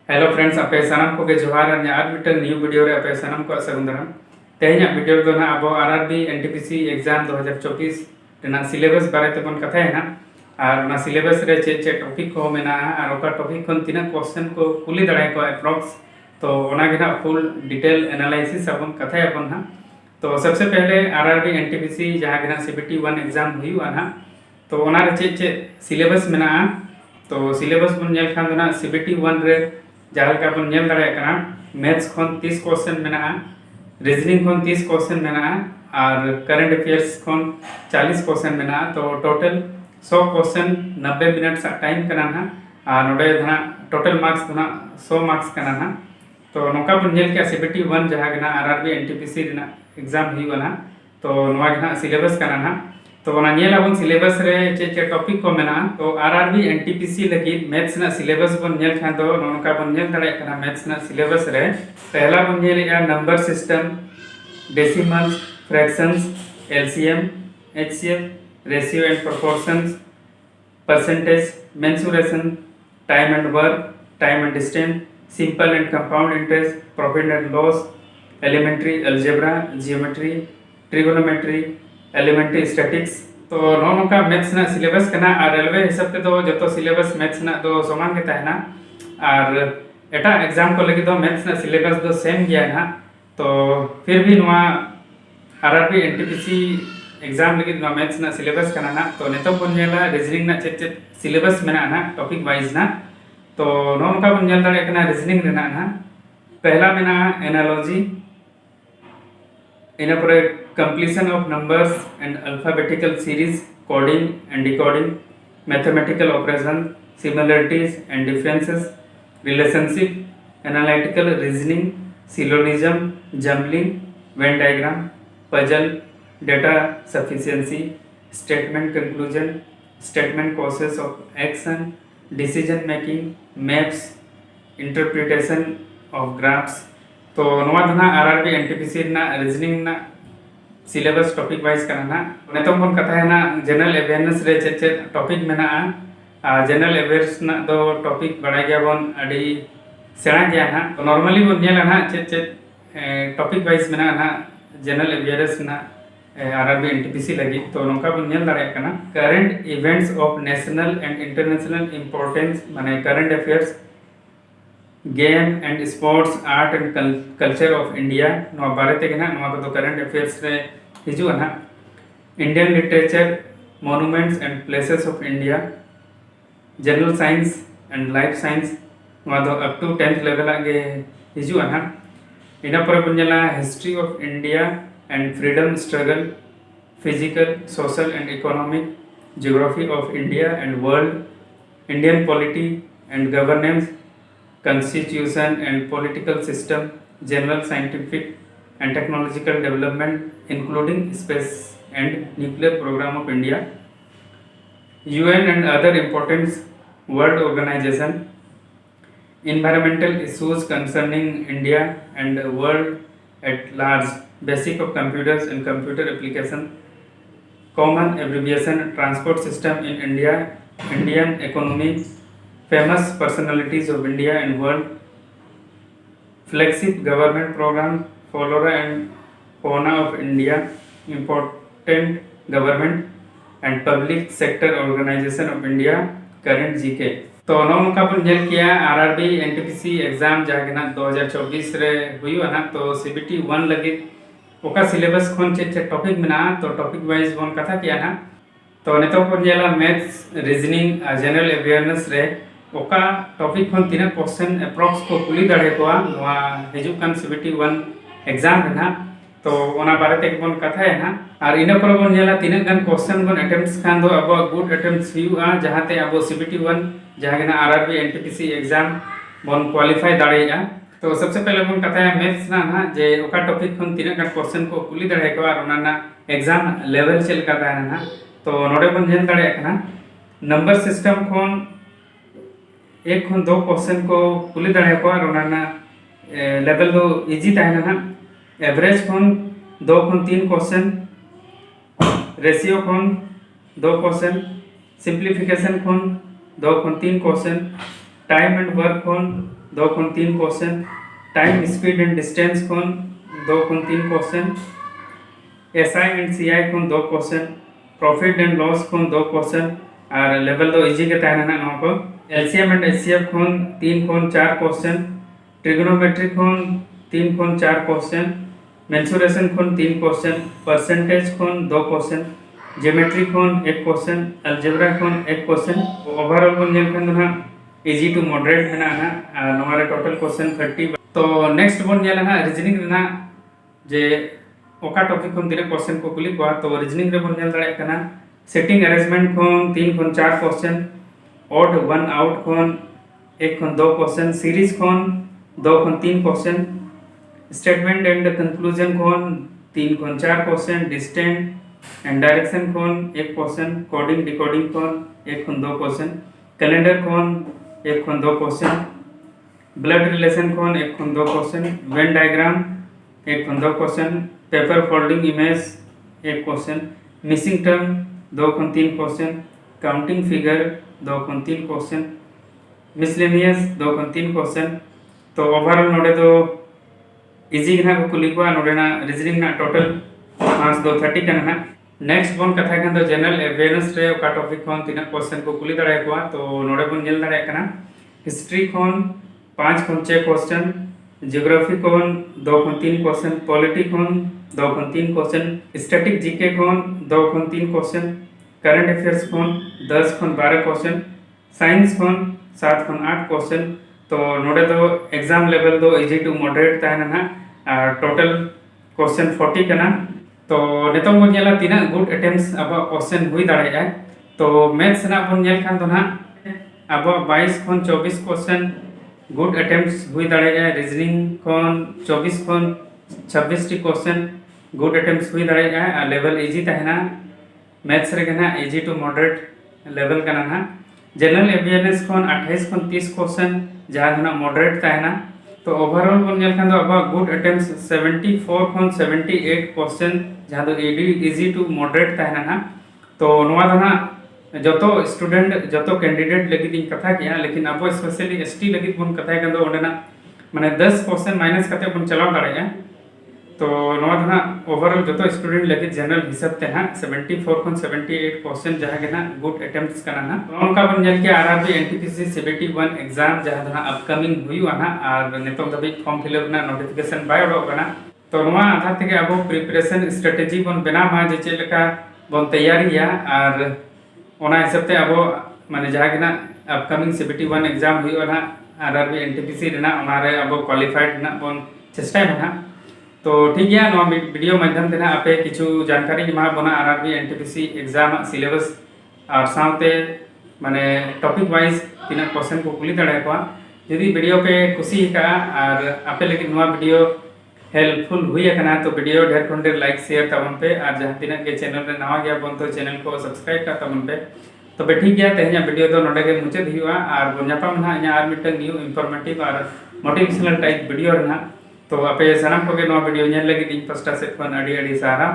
Hello friends आपे सानाम को के जोहार और मिटन न्यू वीडियो रे आपे सानाम को सगुंदरम तेहना वीडियो दो ना अब आरआरबी एनटीपीसी एग्जाम 2024 रेना सिलेबस बारे ते बन कथा है ना और ना सिलेबस रे चे चे टॉपिक को मेना और ओका टॉपिक कोन तिना क्वेश्चन को कुली दड़ाय को अप्रॉक्स तो ओना के ना फुल डिटेल एनालिसिस अपन कथा है अपन ना तो सबसे पहले आरआरबी एनटीपीसी जहां के ना सीबीटी 1 एग्जाम हुई ना तो ओना रे चे चे सिलेबस मेना तो सिलेबस बन नेल खान ना सीबीटी 1 रे जहाँ का अपन नेल दाड़े कना मैथ्स खन 30 क्वेश्चन मेना रीजनिंग खन 30 क्वेश्चन मेना और करंट अफेयर्स खन 40 क्वेश्चन मेना तो टोटल 100 क्वेश्चन 90 मिनट सा टाइम कना ना और नोडे धना टोटल मार्क्स धना 100 मार्क्स कना ना तो नोका बन नेल के सीबीटी 1 जहाँ के ना आरआरबी एनटीपीसी ना एग्जाम हुई ना तो नोवा के ना सिलेबस कना ना तो अपन सिलेबस रे चे चे टॉपिक को मेना तो आरआरबी एनटीपीसी लगी मैथ्स ना सिलेबस बन नेल खान तो नोका बन नेल दाड़े कना मैथ्स ना सिलेबस रे पहला बन नेल या number system decimals fractions LCM HCF ratio and proportions percentage mensuration time and work time and distance simple and compound interest profit and loss elementary algebra geometry trigonometry elementary statistics तो नौका maths ना syllabus करना और railway हिसाब से तो जो syllabus maths ना तो समान के तहना और एटा एग्जाम को लगे तो मैथ्स ना सिलेबस तो सेम गया ना तो फिर भी नवा आरआरबी एनटीपीसी एग्जाम लगे नवा मैथ्स ना सिलेबस करना ना तो नेतो बन नेला रीजनिंग ना चेक चेक सिलेबस मेना ना टॉपिक वाइज ना तो नौका बन नेल दाड़े कना रीजनिंग रेना ना पहला मेना एनालॉजी इन पर completion of numbers and alphabetical series, coding and decoding, mathematical operation, similarities and differences, relationship, analytical reasoning, syllogism, jumbling, Venn diagram, puzzle, data sufficiency, statement conclusion, statement causes of action, decision making, maps, interpretation of graphs. तो नवा धना RRB NTPC ना reasoning ना syllabus topic wise करना नेतम बन कथा है ना जनरल अवेयरनेस रे चे चे टॉपिक मेना जनरल अवेयरनेस ना दो टॉपिक बड़ा गया बन अड़ी सेना गया ना तो नॉर्मली बन नेला ना चे चे टॉपिक वाइज मेना ना जनरल अवेयरनेस ना आरआरबी एनटीपीसी लगी तो नोका बन नेल दाड़े कना current events of national and international importance माने current affairs game and sports art and culture of India नवा बारे ते ना नवा को करंट अफेयर्स रे हिजु ना Indian literature monuments and places of India general science and life science नवा दो अप टू 10th लेवल आगे हिजु ना इना पर बनेला history of India and freedom struggle physical social and economic geography of India and world Indian polity and governance constitution and political system, general scientific and technological development, including space and nuclear program of India, UN and other important world organization, environmental issues concerning India and world at large, basic of computers and computer application, common abbreviation transport system in India, Indian economy, famous personalities of India and world, flagship government program, flora and fauna of India, important government and public sector organization of India, current GK. तो नौका अपन jail किया RRB NTPC exam जहाँ ना 2024 रे हुई ना तो CBT 1 लगे ओका सिलेबस खन चे टॉपिक में ना तो टॉपिक वाइज बन कथा किया ना तो नेतो अपन जेला मैथ्स रीजनिंग जनरल अवेयरनेस रे ओका टॉपिक खन तीना क्वेश्चन अप्रॉक्स को कुली दाड़े को नवा हिजु कान सीबीटी 1 एग्जाम है ना तो ओना बारे ते बन कथा है ना और इना पर बन नेला तीना गान क्वेश्चन बन अटेम्प्ट्स खान दो अब गुड अटेम्प्ट्स हुआ जहाते अब सीबीटी 1 जहां ना आरआरबी एनटीपीसी एग्जाम बन क्वालिफाई दाड़ेया तो सबसे पहले बन कथा है मैथ्स ना जे ओका टॉपिक खन तीना गान क्वेश्चन को कुली दाड़े को और ओना ना एग्जाम लेवल चल का ना तो नोडे बन नेल दाड़े ना नंबर सिस्टम खन एक खन 2 क्वेश्चन को कुली दाड़े को और ओना लेवल दो इजी ताहना ना एवरेज खन 2 खन 3 क्वेश्चन रेशियो खन 2 क्वेश्चन सिंप्लीफिकेशन खन 2 खन 3 क्वेश्चन टाइम एंड वर्क खन 2 खन 3 question time speed and distance खन 2 खन 3 क्वेश्चन एसआई एंड सीआई खन 2 क्वेश्चन प्रॉफिट एंड लॉस खन 2 क्वेश्चन और लेवल दो इजी के तहना ना को एलसीएम एंड एचसीएफ खन 3 खन 4 क्वेश्चन ट्रिग्नोमेट्री खन 3 खन 4 क्वेश्चन मेंसुरेशन खन 3 क्वेश्चन परसेंटेज खन 2 क्वेश्चन ज्योमेट्री खन 1 क्वेश्चन अलजेब्रा खन 1 क्वेश्चन ओवरऑल बन नेल खन ना इजी टू मॉडरेट है ना नोमारे टोटल क्वेश्चन 30 तो नेक्स्ट बन नेल ना रीजनिंग ना जे ओका टॉपिक खन तीन क्वेश्चन को कुली को तो रीजनिंग रे बन नेल दाड़े कना सेटिंग अरेंजमेंट खन 3 खन 4 क्वेश्चन ऑड 1 आउट खन 1 खन 2 क्वेश्चन सीरीज खन 2 खन 3 क्वेश्चन स्टेटमेंट एंड कंक्लूजन खन 3 खन 4 क्वेश्चन डिस्टेंस एंड डायरेक्शन खन 1 क्वेश्चन कोडिंग डिकोडिंग खन 1 खन 2 क्वेश्चन कैलेंडर खन 1 खन 2 क्वेश्चन ब्लड रिलेशन खन 1 खन 2 क्वेश्चन वेन डायग्राम 1 खन 2 question paper folding image 1 question missing term 2 खन 3 क्वेश्चन काउंटिंग फिगर 2 खन 3 क्वेश्चन मिसलेनियस 2 खन 3 क्वेश्चन तो ओवरऑल नोडे तो इजी ना को कुली को नोडे ना रीजनिंग ना टोटल मार्क्स दो 30 कना नेक्स्ट बन कथा कन तो जनरल अवेयरनेस रे का टॉपिक खन तीन क्वेश्चन को कुली दड़े को तो नोडे बन नेल दड़े कना हिस्ट्री खन 5 खन 6 क्वेश्चन ज्योग्राफी खन 2 खन 3 क्वेश्चन पॉलिटी खन 2 खन 3 क्वेश्चन स्टैटिक जीके खन 2 खन 3 क्वेश्चन करंट अफेयर्स खन 10 खन 12 क्वेश्चन साइंस खन 7 खन 8 क्वेश्चन तो नोडे तो एग्जाम लेवल दो इजी टू मॉडरेट ताहना ना टोटल क्वेश्चन 40 कना तो नेतो बन नेला तीना गुड अटेम्प्ट्स अब क्वेश्चन हुई दाड़े है तो मैथ्स ना बन नेल खान तो ना अब 22 खन 24 क्वेश्चन गुड अटेम्प्ट्स हुई दाड़े है रीजनिंग खन 24 खन 26 टी क्वेश्चन गुड अटेम्प्ट्स हुई दाड़े है लेवल इजी ताहना मैथ्स रे कना इजी टू मॉडरेट लेवल कना ना जनरल अवेयरनेस खन 28 खन 30 क्वेश्चन जहां ना मॉडरेट ताहना तो ओवरऑल बन नेल खान तो अब गुड अटेम्प्ट्स 74 खन 78 क्वेश्चन जहां तो एडी इजी टू मॉडरेट ताहना ना तो नोवा ना जतो स्टूडेंट जतो कैंडिडेट लगी इन कथा किया लेकिन अब स्पेशली एसटी लगी बन कथा कन तो ओंडेना माने 10 क्वेश्चन माइनस कते बन चलाव दाड़े तो नोवा ना ओवरऑल जतो स्टूडेंट लगी जनरल हिसाब ते ना 74 खन 78 क्वेश्चन जहां के ना गुड अटेम्प्ट्स कना ना उनका बन नेल के आरआरबी एनटीपीसी 71 एग्जाम जहां ना अपकमिंग हुई ना और नेतो दबी फॉर्म फिलअप ना नोटिफिकेशन बाय ओडो कना तो नोवा आधार থেকে अब प्रिपरेशन स्ट्रेटजी बन बनामा जे चेलका बन तैयारिया और ओना हिसाब ते अब माने जहां के ना अपकमिंग 71 एग्जाम हुई ना आरआरबी एनटीपीसी रेना ओना रे अब क्वालिफाइड ना बन चेष्टा में ना तो ठीक है नो वीडियो माध्यम ते ना आपे किछु जानकारी एमा बना आरआरबी एनटीपीसी एग्जाम सिलेबस और साथे माने टॉपिक वाइज तीन क्वेश्चन को कुली दड़े को यदि वीडियो पे खुशी का और आपे लेकिन नवा वीडियो हेल्पफुल हुई है तो वीडियो ढेर खंडे लाइक शेयर तबन पे और जहां तीन के चैनल रे नवा गया बन तो चैनल को सब्सक्राइब का तबन पे तो ठीक है तेहना वीडियो तो नोडे के मुचाद हुआ और बोनापाम ना इना और मिटन न्यू इंफॉर्मेटिव और मोटिवेशनल टाइप वीडियो रना तो आपे सनाम को वीडियो लगे इन पास्टा से खन अड़ी अड़ी सारा